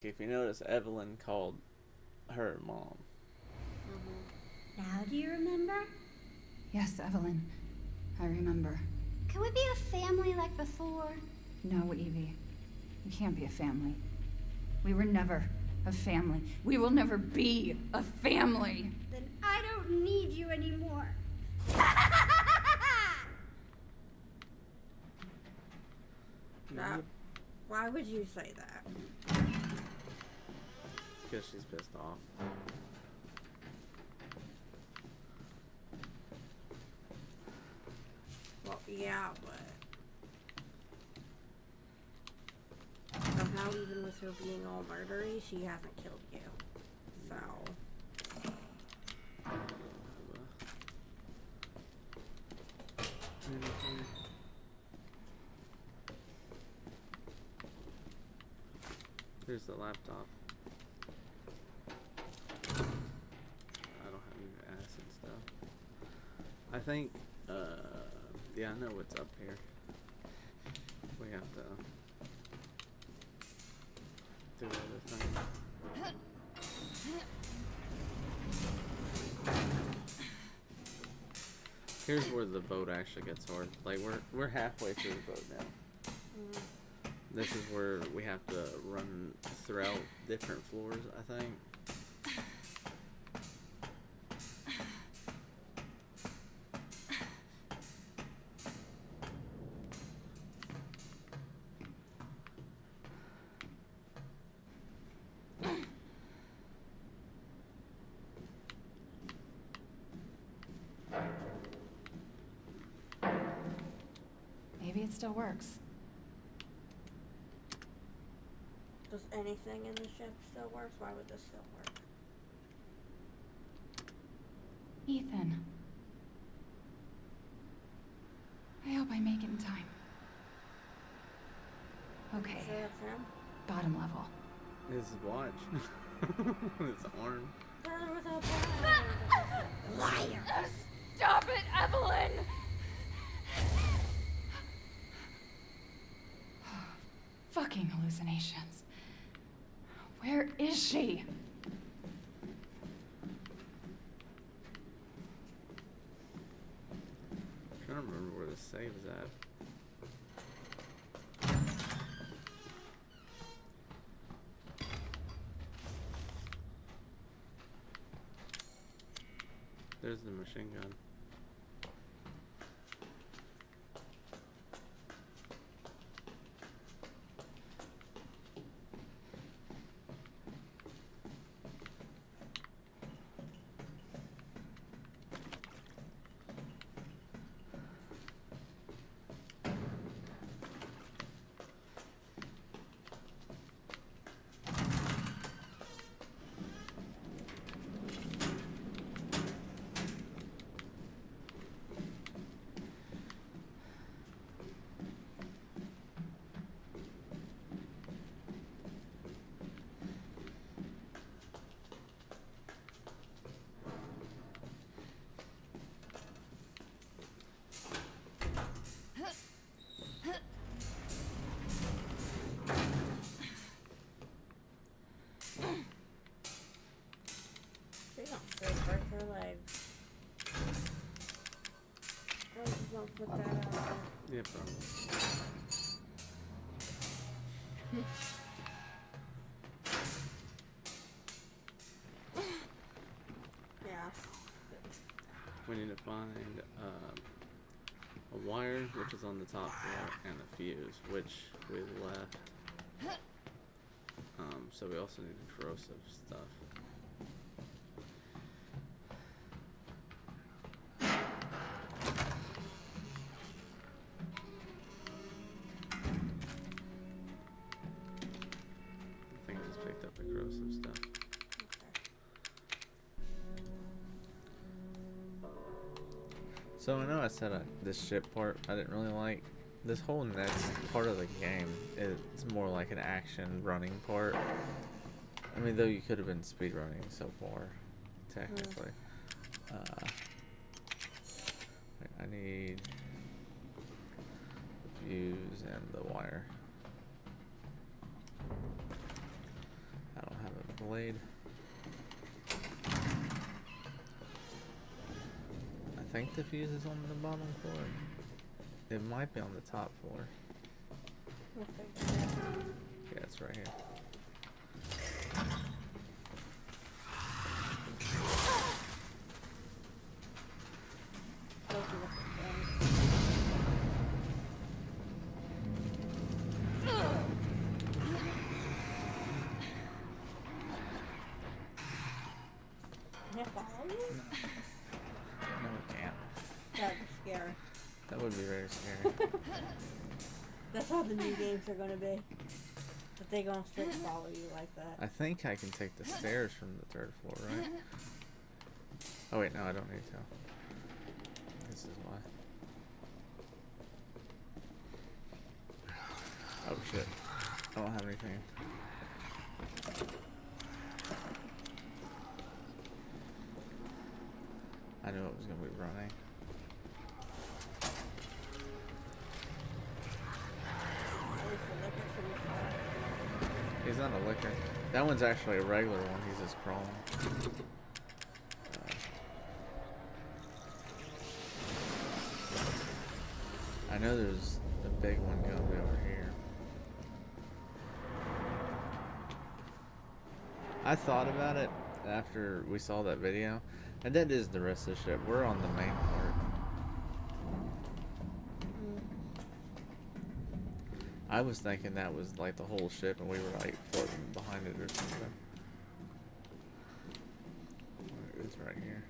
If you notice, Evelyn called her mom. Now do you remember? Yes, Evelyn. I remember. Can we be a family like before? No, Evie. We can't be a family. We were never a family. We will never be a family. Then I don't need you anymore. That, why would you say that? Because she's pissed off. Well, yeah, but somehow, even with her being all murdery, she hasn't killed you. So. Here's the laptop. I don't have any acid stuff. I think, yeah, I know what's up here. We have to do other things. Here's where the boat actually gets hard. Like we're halfway through the boat now. This is where we have to run throughout different floors, I think. Maybe it still works. Does anything in the ship still work? Why would this still work? Ethan. I hope I make it in time. Okay, So that's him? bottom level. His watch. His arm. Brother with a brother. Liar! Stop it, Evelyn! Fucking hallucinations. Where is she? I'm trying to remember where the save is at. There's the machine gun. She don't still break her legs. I just won't put that out there. Yeah, probably. Yeah. We need to find a wire, which is on the top floor, and a fuse, which we left. So we also need corrosive stuff. I think I just picked up the corrosive stuff. So I know I said this ship part I didn't really like. This whole next part of the game is more like an action running part. I mean, though you could have been speedrunning so far, technically. I need the fuse and the wire. lead. I think the fuse is on the bottom floor. It might be on the top floor. We'll figure it out. Yeah, it's right here. Those are the things. Can I follow you? No, it can't. That'd be scary. That would be very scary. That's how the new games are gonna be. That they gonna straight follow you like that. I think I can take the stairs from the 3rd floor, right? Oh wait, no, I don't need to. This is why. Oh shit. I don't have anything. I knew it was gonna be running. At least the liquor's from the front. He's not a licker. That one's actually a regular one. He's just crawling. I know there's a big one gonna be over here. I thought about it after we saw that video, and that is the rest of the ship. We're on the main part. I was thinking that was like the whole ship and we were like floating behind it or something. It's right here.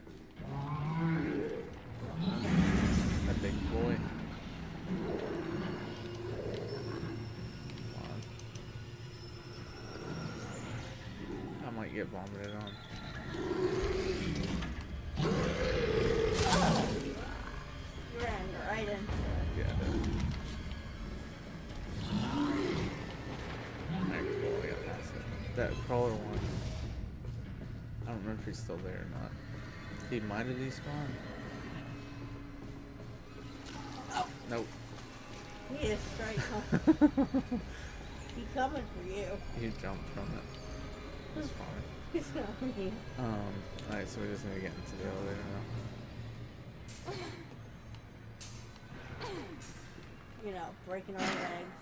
That big boy. Come on. I might get vomited on. You ran right in. Yeah. Alright, cool, I got past it. That crawler one. I don't remember if he's still there or not. He might have despawned. Nope. He is straight coming. He coming for you. You jumped from it. That's fine. He's coming for you. Alright, so we just need to get into the elevator now. You know, breaking our legs.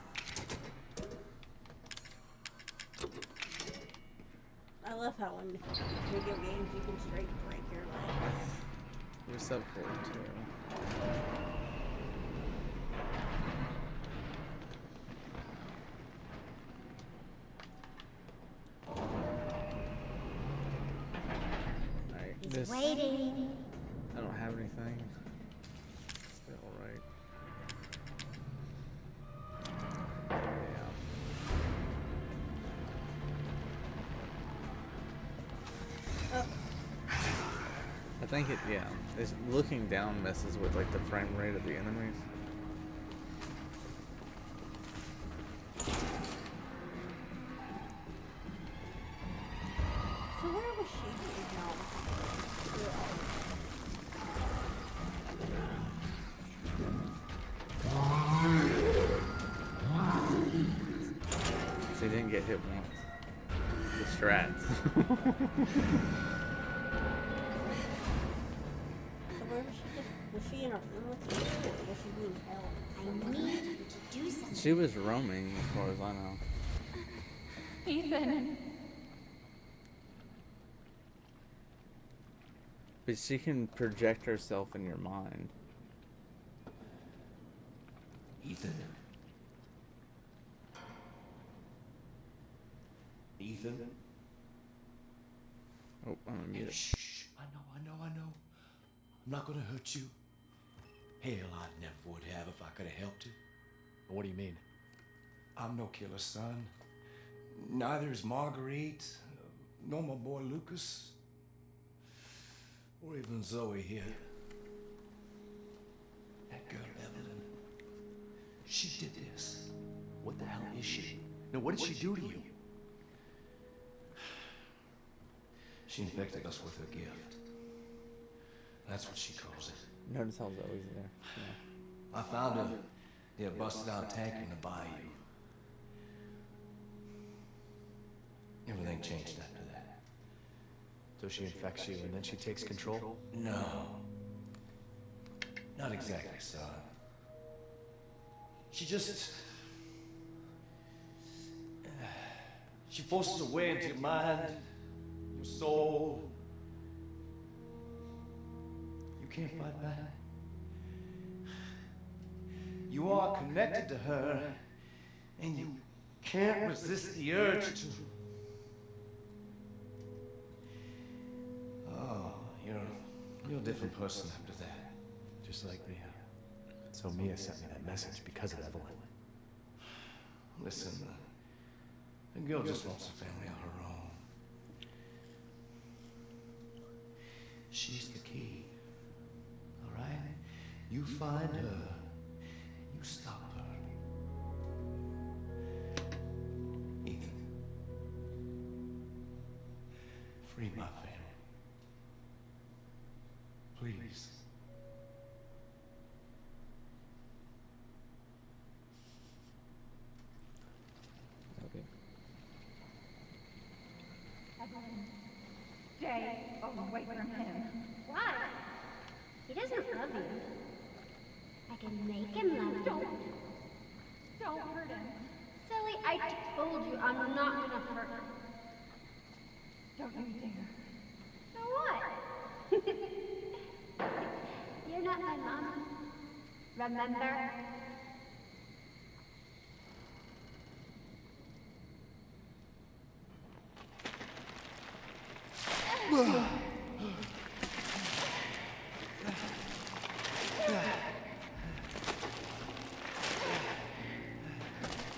I love how in video games you can straight break your legs. We're sub 42. Alright, this. Waiting. I don't have anything. Still alright. Yeah. I think it, yeah. It's looking down messes with like the frame rate of the enemies. So where was she now? So he didn't get hit once. The strats. So where was she just, was she in a room with you, or was she being held? I need you to do something. She was roaming as far as I know. Ethan. But she can project herself in your mind. Ethan. Ethan? Oh, I'm gonna mute it. Shh. I know. I'm not gonna hurt you. Hell, I never would have if I could have helped you. What do you mean? I'm no killer, son. Neither is Marguerite, nor my boy Lucas, or even Zoe here. That girl, Evelyn, she did this. What the hell is she? No, what did she do to you? She infected us with her gift. That's what she calls it. Notice how Zoe's there. Yeah. I found her near a busted out tank in the bayou. Everything changed after that. So she infects you and then she takes control? No. Not exactly, son. She just... She forces her way into your mind, your soul. You can't fight back. You are connected to her, and you can't resist the urge to... Oh, you're a different person after that. Just like Mia. So Mia sent me that message because of Evelyn. Listen, the girl just wants a family of her own. She's the key. All right? You find her. You stop her. Ethan. Free my family. Please. Okay. Stay away from him. Why? He doesn't love you. I can make him love you. Don't hurt him. Silly, I told you I'm not gonna hurt him. Don't you dare. So what? You're not my mom. Remember?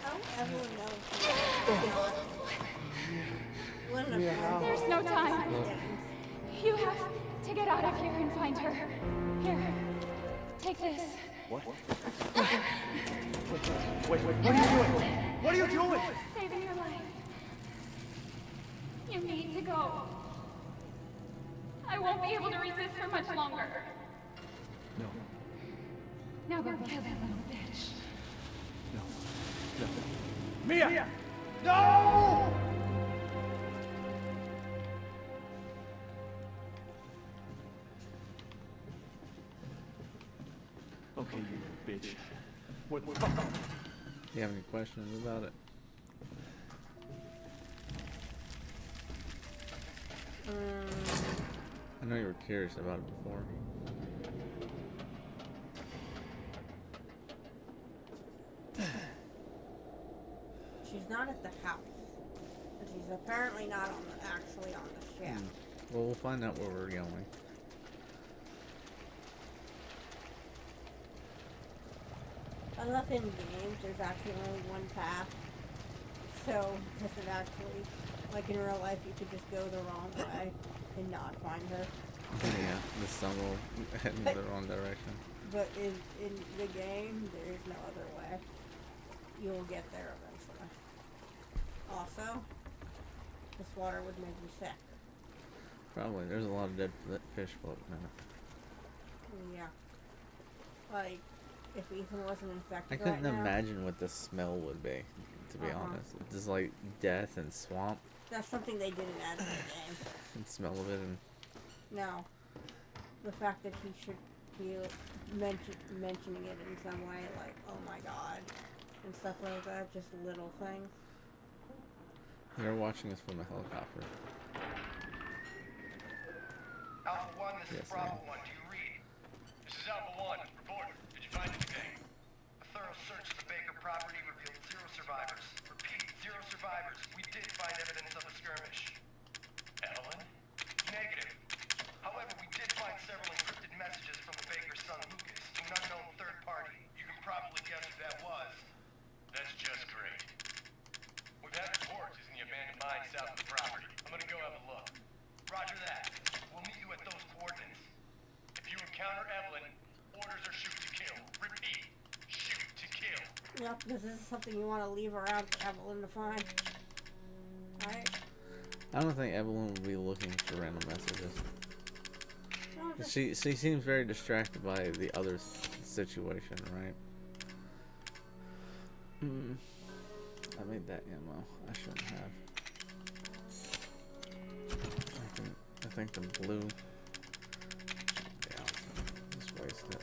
Oh, Evelyn knows. What a friend. There's no time. You have to get out of here and find her. Here, take this. What? Wait, what are you doing? What are you doing? Saving your life. You need to go. I won't be able to resist for much longer. No, Now go kill that little bitch. no. Mia! No! Okay, you bitch. What? Do you have any questions about it? I know you were curious about it before. She's not at the house. And she's apparently not actually on the ship. Well, we'll find out where we're going. I love in games there's actually only one path. So this is actually, like in real life, you could just go the wrong way and not find her. Yeah, the stumble in the wrong direction. But in the game, there is no other way. You'll get there eventually. Also, this water would make you sick. Probably. There's a lot of dead fish floating in it. Yeah. Like, if Ethan wasn't I infected couldn't right now, imagine what the smell would be, to be honest. It's just like death and swamp that's something they didn't add in the game. and smell of it. And No. The fact that he should be mentioning it in some way, like, oh my god, and stuff like that, just little things. they're watching us from a helicopter. Alpha 1, this Yes, is Bravo ma'am. 1. Do you read? This is Alpha 1. Report. Did you find anything? A thorough search of the Baker property revealed 0 survivors. Repeat, 0 survivors. We did find evidence of a skirmish. Evelyn? Negative. However, we did find several encrypted messages from the Baker's son Lucas to an unknown third party. You can probably guess who that was. That's just great. We've had reports in the abandoned mine south of the property. I'm gonna go have a look. Roger that. We'll meet you at those coordinates. If you encounter Evelyn, orders are shoot to kill. Repeat, shoot to kill. Yep, this is something you want to leave around for Evelyn to find. Right? I don't think Evelyn would be looking for random messages. No, just, She seems very distracted by the other situation, right? I made that ammo. I shouldn't have. I think the blue. Yeah, just waste it.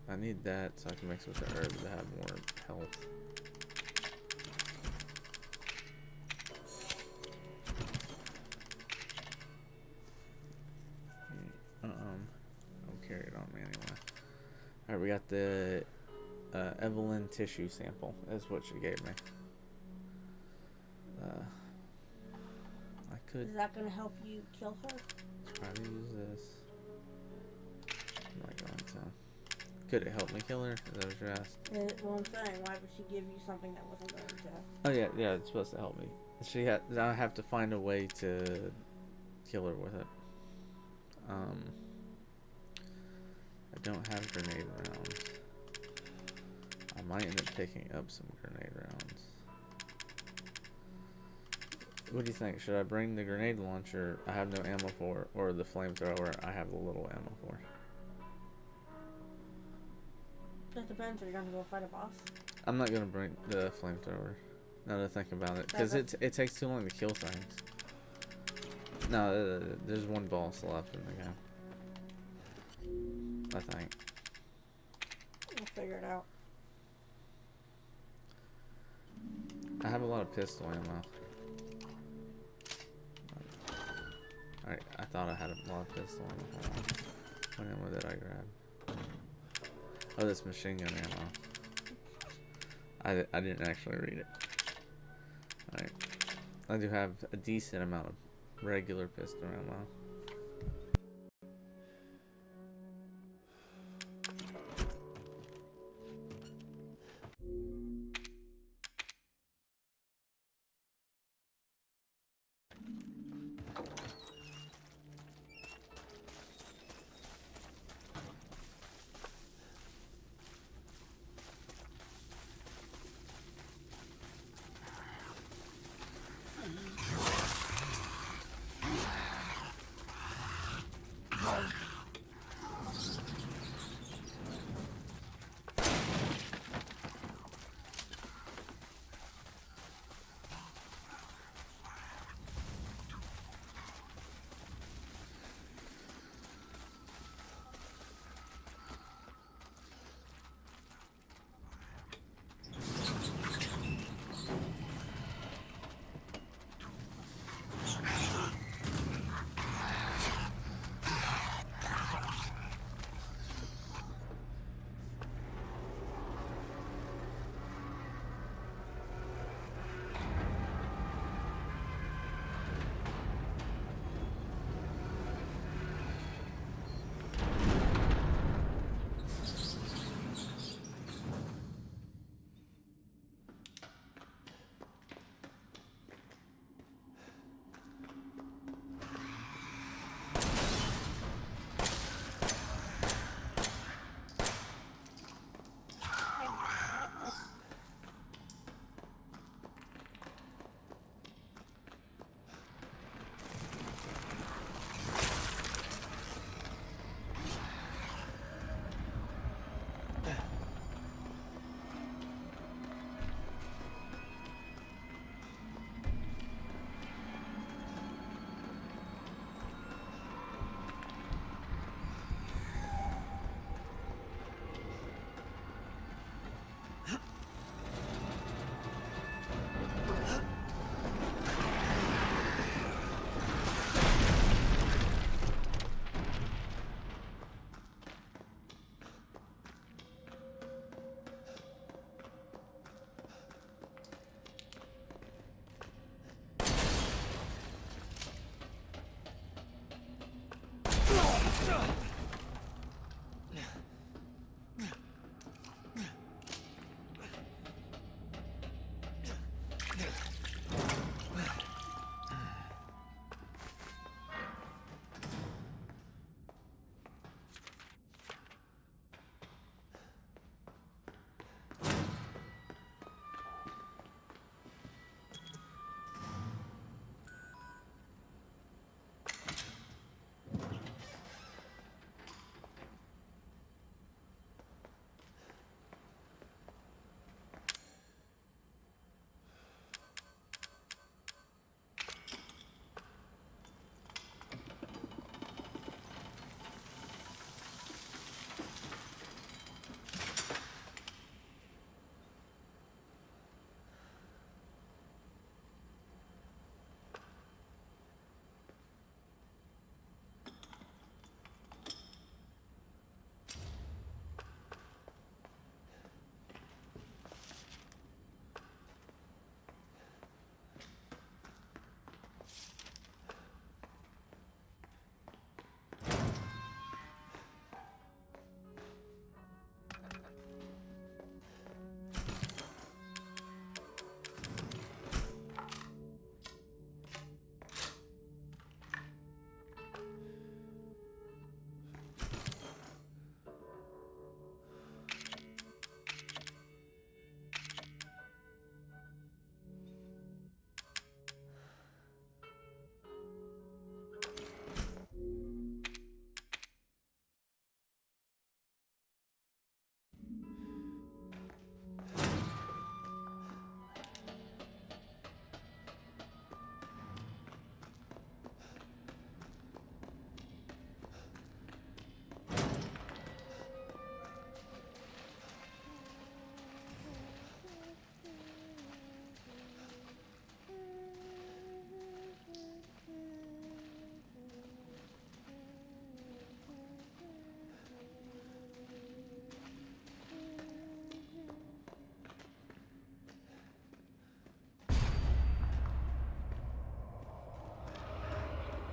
I need that so I can mix with the herbs to have more health. I'll carry it on me anyway. Alright, we got the Evelyn tissue sample. Is what she gave me. I could Is that gonna help you kill her? try to use this. I'm not going to. Could it help me kill her? Is that what you asked? Well, I'm saying, why would she give you something that wasn't going to? Oh yeah, it's supposed to help me. I have to find a way to kill her with it. I don't have grenade rounds. I might end up picking up some grenade rounds. What do you think? Should I bring the grenade launcher I have no ammo for, or the flamethrower I have a little ammo for? That depends. Are you gonna go fight a boss? I'm not gonna bring the flamethrower. Now that I think about it, because it takes too long to kill things. No, there's one boss left in the game. I think. We'll figure it out. I have a lot of pistol ammo. Alright, I thought I had a lot of pistol ammo. Hold on. What ammo did I grab? Oh, this machine gun ammo. I didn't actually read it. Alright. I do have a decent amount of regular pistol ammo.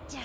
Die.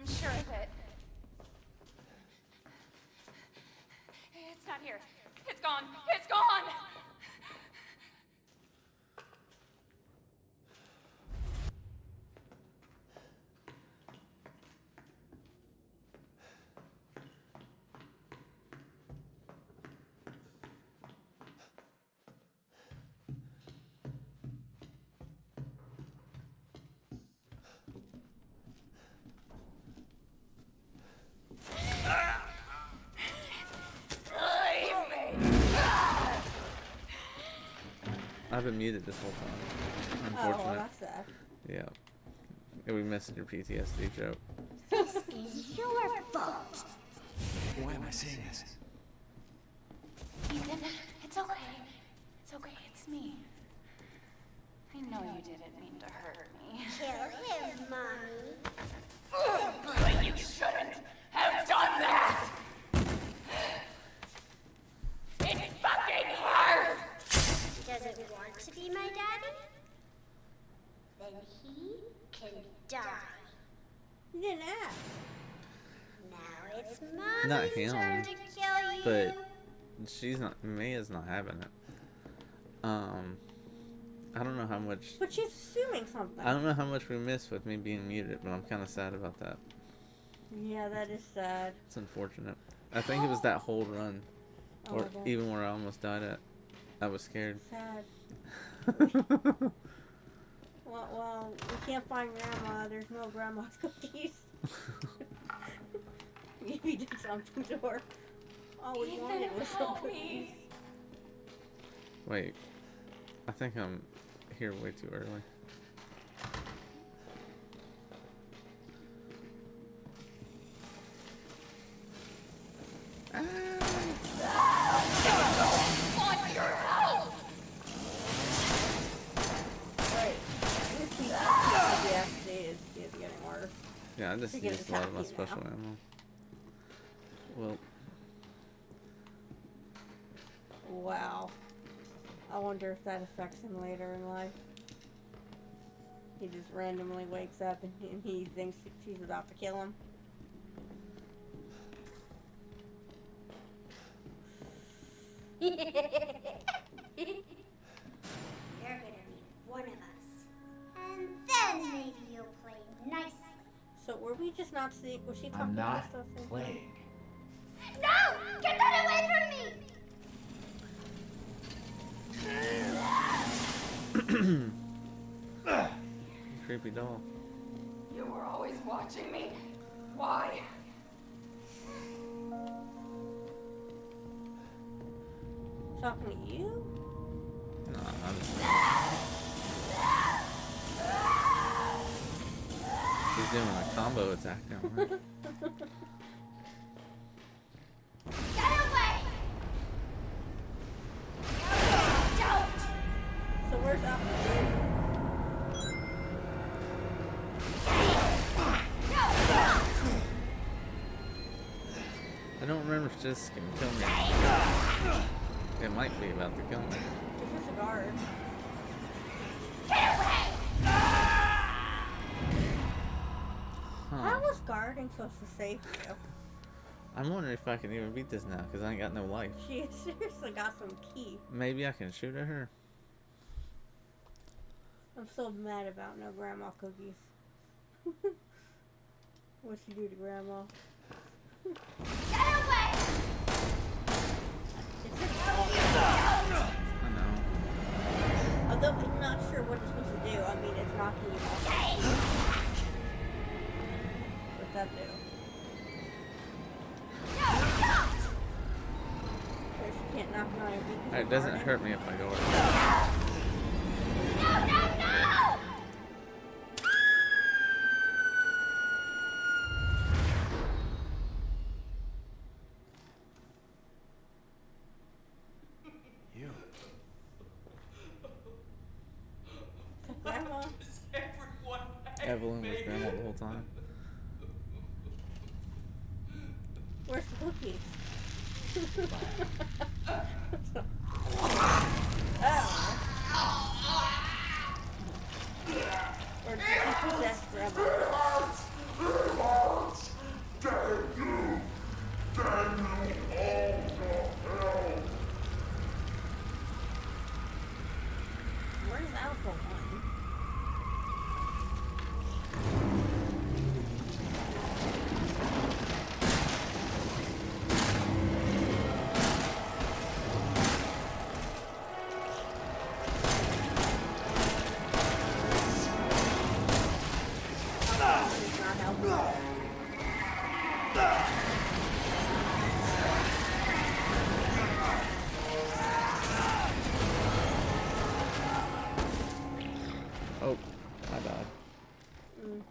I'm sure of it. It's not here. It's gone. It's gone! I've been muted this whole time. Oh, well, Unfortunate. that's sad. Yeah. Yeah, we missed your PTSD joke. This is your fault. Why am I saying this? Ethan, it's okay. It's okay, it's me. I know you didn't mean to hurt me. Kill him, Mommy. But you shouldn't have done that! It fucking hurt! Doesn't want to be my daddy? Then he can die. You didn't ask. Now it's Mommy's Not him, turn to kill you. but she's not. Mia's not having it. I don't know how much. But she's assuming something. I don't know how much we missed with me being muted, but I'm kind of sad about that. Yeah, that is sad. It's unfortunate. I think it was that whole run, Oh or my God. even where I almost died at. I was scared. Sad. Well, we can't find Grandma. There's no Grandma's cookies. Maybe did something to her. All we wanted was some cookies. Wait, I think I'm here way too early. Right. This is getting worse. Yeah, I just You're getting used a lot of my cocky special now. ammo. Well, Wow. I wonder if that affects him later in life. He just randomly wakes up and he thinks she's about to kill him. You're gonna be one of us. And then maybe you'll play nicely. So were we just not seeing? Was she talking I'm to not us? also? playing. No! Get that away from me! creepy doll. You were always watching me. Why? Talking to you? No, I'm just. She's doing a combo attack on her. Get away! Don't! So where's Alpha? I don't remember if this can kill me. It might be about to kill me. This is a guard. Huh. How was guarding supposed to save you? I'm wondering if I can even beat this now, because I ain't got no life. She seriously got some key. Maybe I can shoot at her. I'm so mad about no grandma cookies. What'd she do to grandma? Get away! It's just I know. although I'm not sure what it's supposed to do. I mean, it's knocking you off. What's that do? So she can't knock you on your feet. 'cause It you're doesn't guarding? hurt me if I go over. No, no, no! You. Grandma? Evelyn was grandma the whole time. Where's the cookies? Or did she possess grandma? Where's Alpha One? He's not helping. Oh, I died. Mm.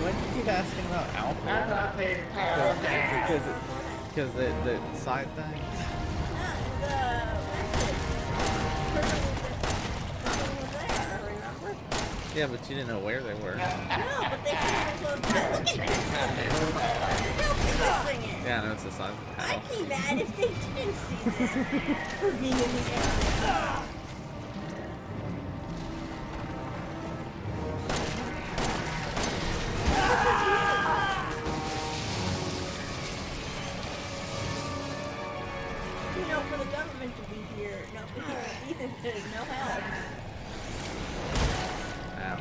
Why did you keep asking about Alpha? Because the side thing? Yeah, but you didn't know where they were. No, but they came close by. Look at this. How big this thing is. Yeah, I know it's the size of the I'd house. be mad if they didn't see that for being in the area. You know, for the government to be here, no, Ethan is no help. Ow.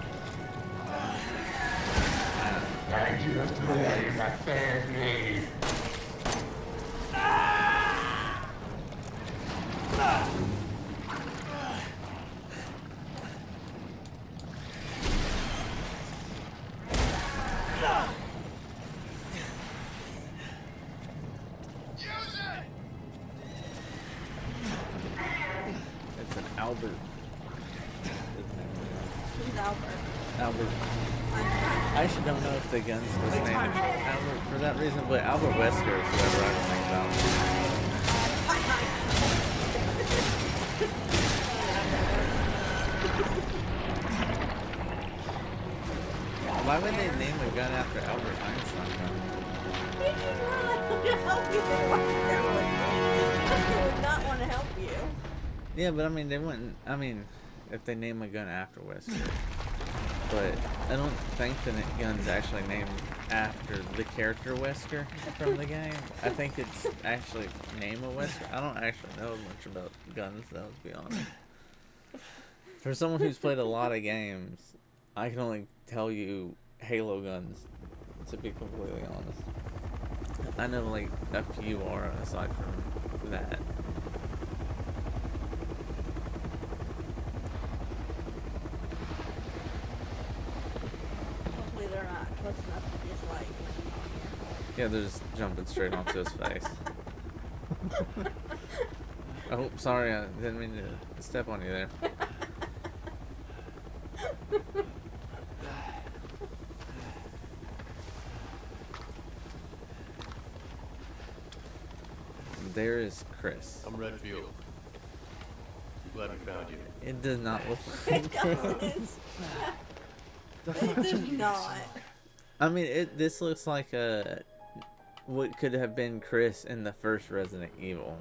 I just blame my family. It's an Albert. Who's Albert? Albert. I actually don't know if the guns was named Albert for that reason, but Albert Wesker is whoever I think about. Why would they name a gun after Albert Einstein? He just wanted to help you, but why they would not want to help you. Yeah, but I mean, they wouldn't. I mean, if they name a gun after Wesker. But I don't think the gun's actually named after the character Wesker from the game. I think it's actually name of Wesker. I don't actually know much about guns, though, to be honest. For someone who's played a lot of games, I can only tell you Halo guns, to be completely honest. I know like a few are aside from that. Hopefully they're not close enough to just like. Yeah, they're just jumping straight onto his face. Oh, sorry, I didn't mean to step on you there. There is Chris. I'm Redfield. Glad we found you. It does not look like Chris. It does not. I mean, this looks like what could have been Chris in the first Resident Evil.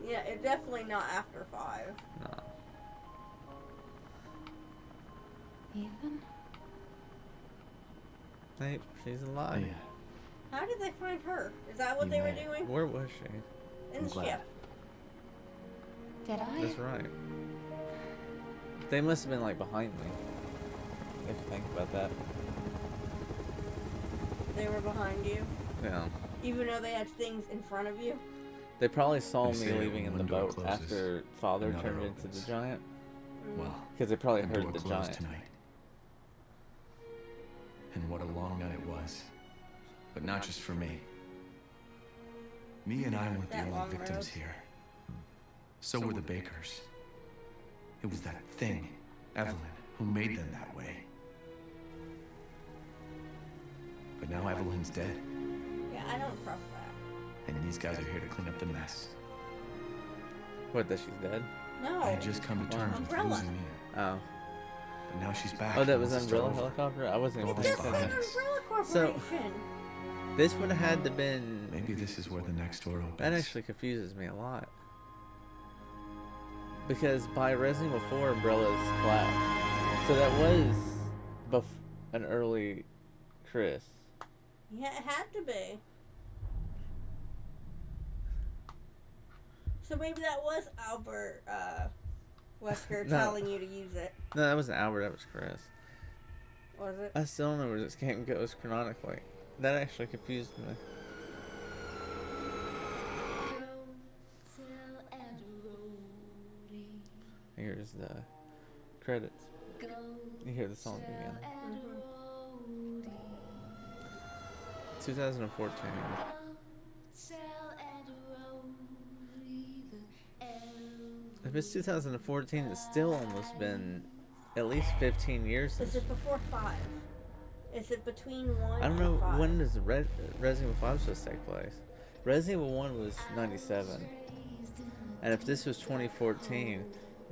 Yeah, it's definitely not after 5. No. Ethan? Hey, she's alive. How did they find her? Is that what You they were may. doing? Where was she? In the glad. ship. Did I? That's right. They must have been like behind me. If you think about that. They were behind you. Yeah. Even though they had things in front of you. They probably saw They me say leaving in one the door boat closes, after Father another turned into opens. the giant. Well, Because they probably the heard door the closed giant. tonight. And what a long night it was. But not just for me. Me and I weren't the That only long victims road. here. So were the Bakers. It was that thing, Evelyn, who made them that way. But now Evelyn's dead, Yeah, I don't trust that. and these guys are here to clean up the mess. What, that she's dead? No. I had just come to terms with Umbrella. losing Mia, Oh. but now she's back. Oh, that and was this is Umbrella over. Helicopter? I wasn't even All It's this thinking just that. an fun. umbrella So- corporation. This would have had to been... Maybe this is where the next door opens. That actually confuses me a lot. Because by Resident Evil 4, Umbrella's black. So that was an early Chris. Yeah, it had to be. So maybe that was Albert Wesker No. telling you to use it. No, that wasn't Albert, that was Chris. Was it? I still don't know where this game goes chronologically. That actually confused me. Here's the credits. You hear the song again. 2014. If it's 2014, it's still almost been at least 15 years since. Is it before 5? Is it between 1 I don't and know 5? when does Resident Evil 5 supposed to take place. Resident Evil 1 was 97, and if this was 2014,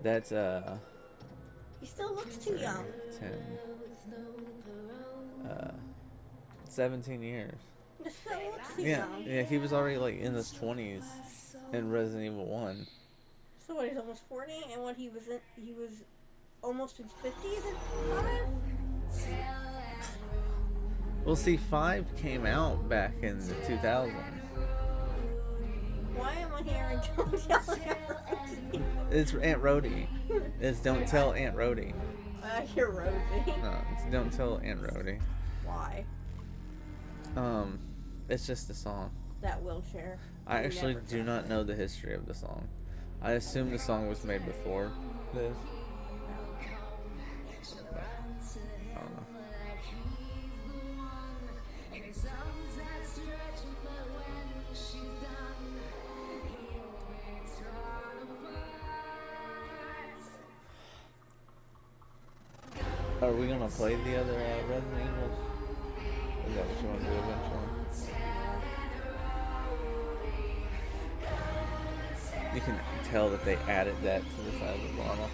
that's He still looks too young. 10, 17 years. He still looks too Yeah, young. yeah, he was already like in his 20s in Resident Evil 1. So what, he's almost 40, and when he was almost in his 50s in 5? Well, see, 5 came out back in the 2000s. Why am I hearing Don't tell Aunt Rosie. It's Aunt Rhodey. It's Don't Tell Aunt Rhodey. You're Rosie. No, it's Don't Tell Aunt Rhodey. Why? It's just a song. That wheelchair. I You actually never do tell not her. know the history of the song. I assume the song was made before this. I don't know. Are we gonna play the other Resident Evils? Is that what you want to do eventually? You can tell that they added that to the side of the bottle.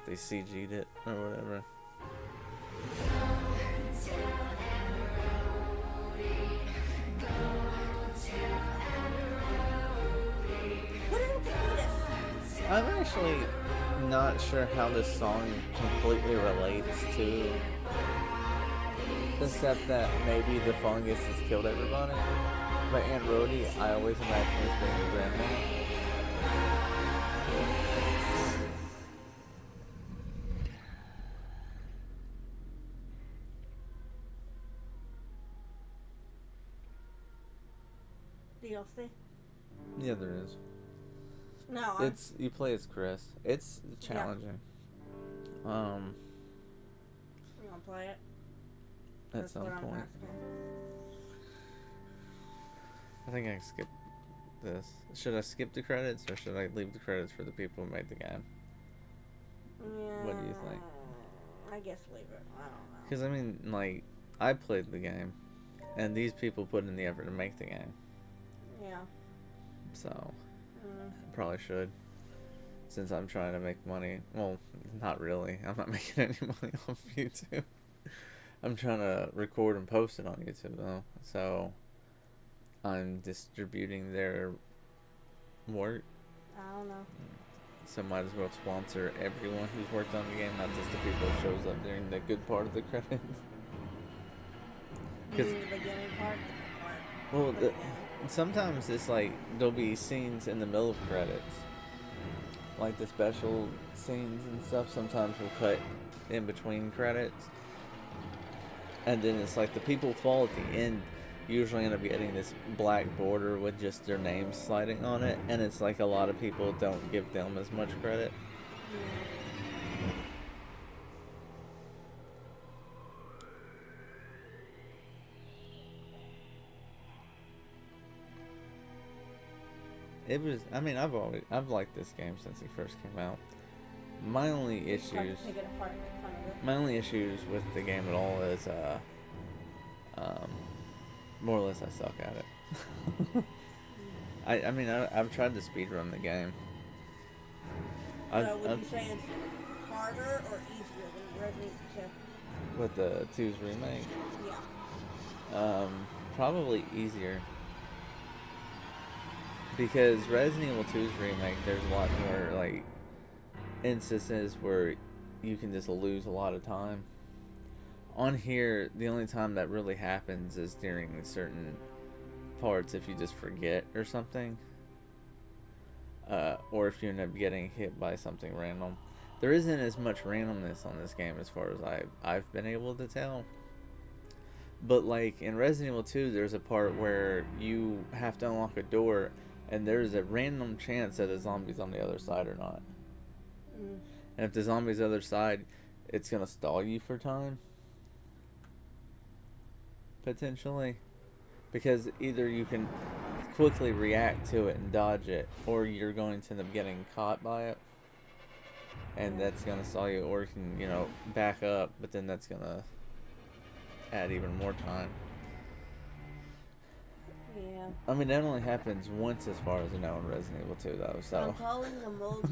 They CG'd it or whatever. I'm actually not sure how this song completely relates to, except that maybe the fungus has killed everybody. But Aunt Rhodey, I always imagine as being a grandma. DLC? Yeah, there is. No, It's you play as Chris. It's challenging. You gonna play it? At That's some what I'm point. asking. I think I can skip this. Should I skip the credits or should I leave the credits for the people who made the game? Yeah. What do you think? I guess leave it. I don't know. Because I mean, like, I played the game, and these people put in the effort to make the game, Yeah. so I probably should. Since I'm trying to make money. Well, not really. I'm not making any money off YouTube. I'm trying to record and post it on YouTube though, so I'm distributing their work. I don't know. So might as well sponsor everyone who's worked on the game, not just the people who shows up during the good part of the credits. You 'Cause- mean the beginning part? The part? Well, The the, beginning. sometimes it's like there'll be scenes in the middle of credits, like the special scenes and stuff. Sometimes we'll cut in between credits, and then it's like the people fall at the end usually end up getting this black border with just their names sliding on it, and it's like a lot of people don't give them as much credit. It was, I mean, I've liked this game since it first came out. My only It's hard to issues, take it apart and make fun of it. my only issues with the game at all is, more or less I suck at it. I mean, I've tried to speedrun the game. So would you say it's harder or easier than Resident Evil 2? With the 2's remake, Yeah. probably easier. Because Resident Evil 2's remake, there's a lot more, like, instances where you can just lose a lot of time. On here, the only time that really happens is during certain parts if you just forget or something. Or if you end up getting hit by something random. There isn't as much randomness on this game as far as I've been able to tell. But like in Resident Evil 2, there's a part where you have to unlock a door and there's a random chance that a zombie's on the other side or not. And if the zombie's the other side, it's gonna stall you for time. Potentially. Because either you can quickly react to it and dodge it, or you're going to end up getting caught by it. And that's gonna stall you, or you can, you know, back up, but then that's gonna add even more time. Yeah. I mean, that only happens once as far as I know in Resident Evil 2 though, I'm so. calling the mold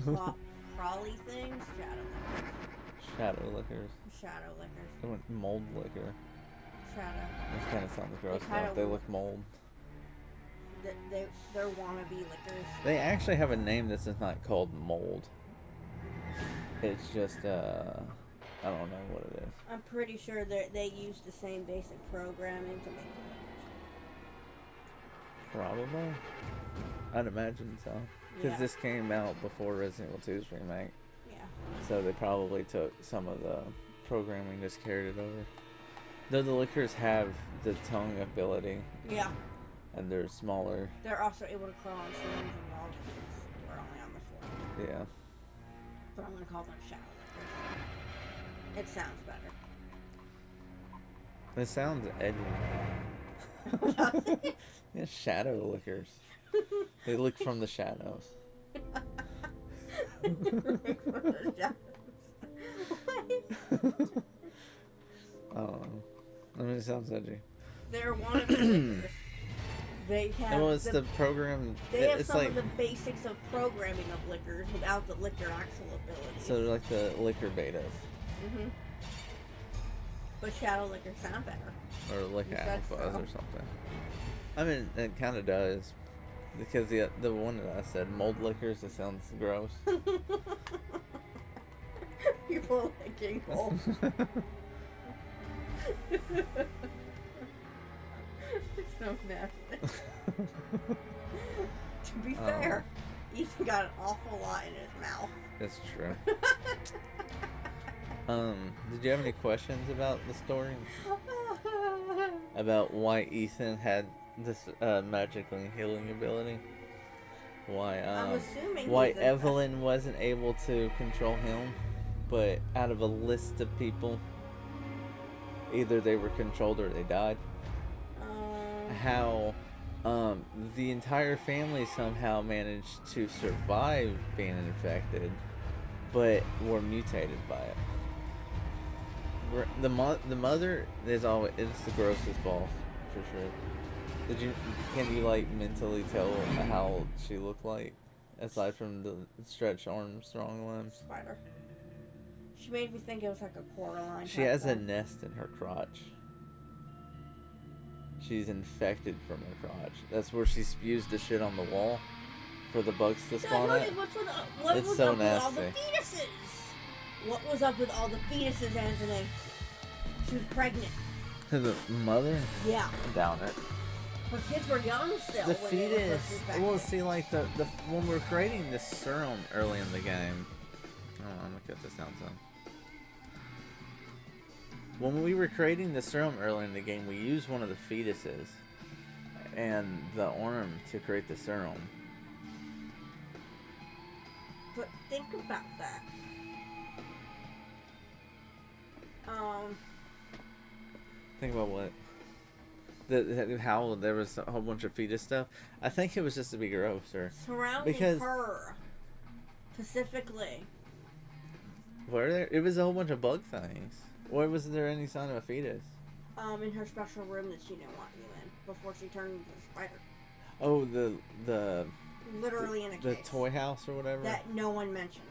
crawly things Shadow lickers. shadow lickers. They went mold liquor. Shadow. This kind of sounds gross, kinda don't they? look- Look mold. They're wannabe lickers. They actually have a name that's just not called mold. It's just, I don't know what it is. I'm pretty sure they use the same basic programming to make the lickers. Probably. I'd imagine so. Because Yeah. this came out before Resident Evil 2's remake. Yeah. So they probably took some of the programming, just carried it over. Though the lickers have the tongue ability, Yeah. and they're smaller. They're also able to crawl on ceilings and walls, which we're only on the floor. Yeah. But I'm gonna call them shadow lickers. It sounds better. It sounds edgy. Yeah, shadow lickers. They lick from the shadows. Oh, I mean, it sounds edgy. They're one of the lickers. They have Well, it's the program. They have It's some like of the basics of programming of lickers without the licker actual abilities. so they're like the licker betas Mm-hmm. But shadow lickers sound better. or lick You said alphas so. or something. I mean, it kind of does because the one that I said mold lickers. It sounds gross. People licking mold. It's so nasty. To be fair, Ethan got an awful lot in his mouth. That's true. Did you have any questions about the story? About why Ethan had this magically healing ability? Why I'm assuming why he's a- Evelyn wasn't able to control him, but out of a list of people, either they were controlled or they died. How the entire family somehow managed to survive being infected, but were mutated by it. The mother is always it's the grossest boss for sure. Can you like mentally tell how she looked like aside from the stretched arms, strong limbs? Spider. She made me think it was like a Coraline. She has a nest in her crotch. She's infected from her crotch. That's where she spews the shit on the wall for the bugs to spawn at. What It's was so up with all the nasty. fetuses? What was up with all the fetuses, Anthony? She was pregnant. The mother? Yeah. Down it. Her kids were young still. The when they were fetus. first infected. Well, see, like the when we're creating this serum early in the game. Oh, I'm gonna cut this down some. When we were creating the serum early in the game, we used one of the fetuses and the arm to create the serum. But think about that. Think about what? How there was a whole bunch of fetus stuff. I think it was just to be grosser. Surrounding Because- her, specifically. Were there? It was a whole bunch of bug things. Or was there any sign of a fetus? In her special room that she didn't want you in before she turned into a spider. Oh, the Literally in a the case. toy house or whatever. That no one mentioned.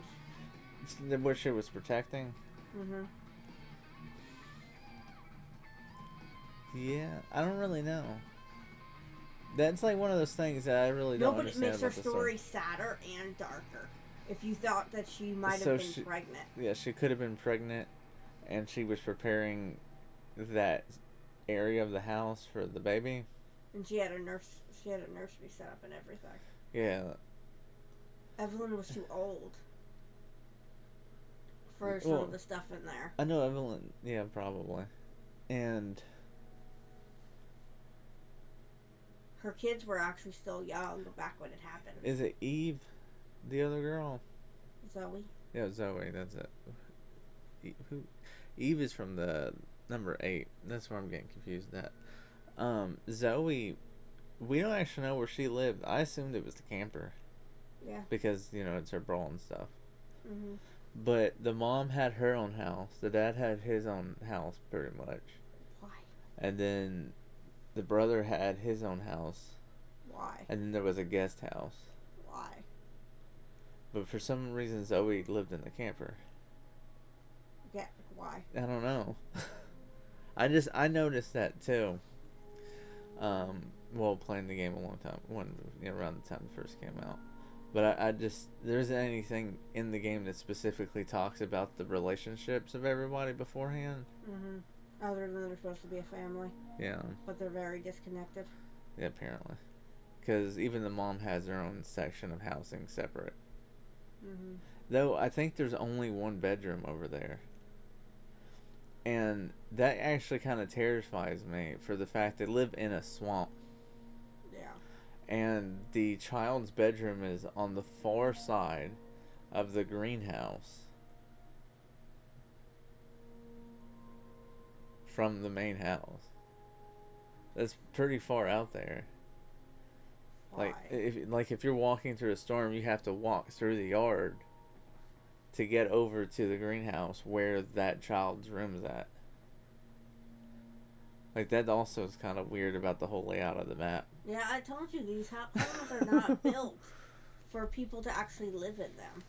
Where she was protecting. Mm-hmm. Yeah, I don't really know. That's like one of those things that I really No, don't but it understand makes her about the story sadder and darker. If you thought that she might So have been she- pregnant. Yeah, she could have been pregnant, and she was preparing that area of the house for the baby. And she had a nursery set up and everything. Yeah. Evelyn was too old for some Well, of the stuff in there. I know Evelyn. Yeah, probably. And Her kids were actually still young back when it happened. is it Eve, the other girl? Zoe. Yeah, Zoe. That's it. Eve is from the number 8. That's where I'm getting confused at. Zoe, we don't actually know where she lived. I assumed it was the camper Yeah. because it's her bra and stuff. Mm-hmm. But the mom had her own house. The dad had his own house, pretty much. Why? And then the brother had his own house. Why? And then there was a guest house. Why? But for some reason, Zoe lived in the camper. Yeah. Why? I don't know. I noticed that too. While playing the game a long time, around the time it first came out. But I just there isn't anything in the game that specifically talks about the relationships of everybody beforehand. Mm-hmm. Other than they're supposed to be a family, Yeah, but they're very disconnected. yeah, apparently, because even the mom has her own section of housing separate. Mm-hmm. Though I think there's only one bedroom over there. And that actually kind of terrifies me for the fact they live in a swamp. Yeah. And the child's bedroom is on the far side of the greenhouse from the main house. That's pretty far out there. Why? If you're walking through a storm, you have to walk through the yard to get over to the greenhouse where that child's room is at. Like, that also is kind of weird about the whole layout of the map. Yeah, I told you these homes are not built for people to actually live in them.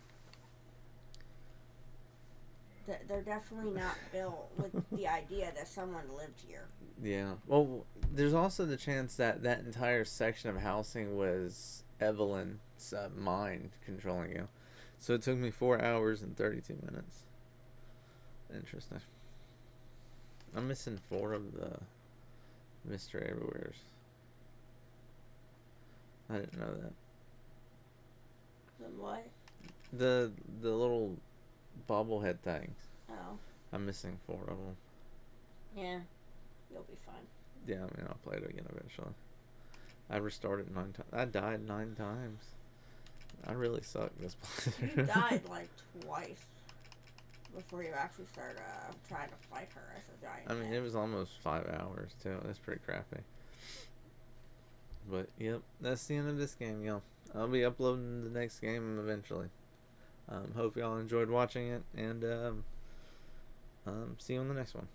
They're definitely not built with the idea that someone lived here. Yeah. Well, there's also the chance that that entire section of housing was Evelyn's mind controlling you. So it took me 4 hours and 32 minutes. Interesting. I'm missing 4 of the Mr. Everywheres. I didn't know that. The what? The little bobblehead things. Oh. I'm missing 4 of them. Yeah. You'll be fine. Yeah, I mean, I'll play it again eventually. I restarted 9 times. I died 9 times. I really suck this playthrough. You died like twice before you actually start trying to fight her as a giant. I mean, it was almost 5 hours too. That's pretty crappy. But yep, that's the end of this game, y'all. I'll be uploading the next game eventually. Hope y'all enjoyed watching it, and see you on the next one.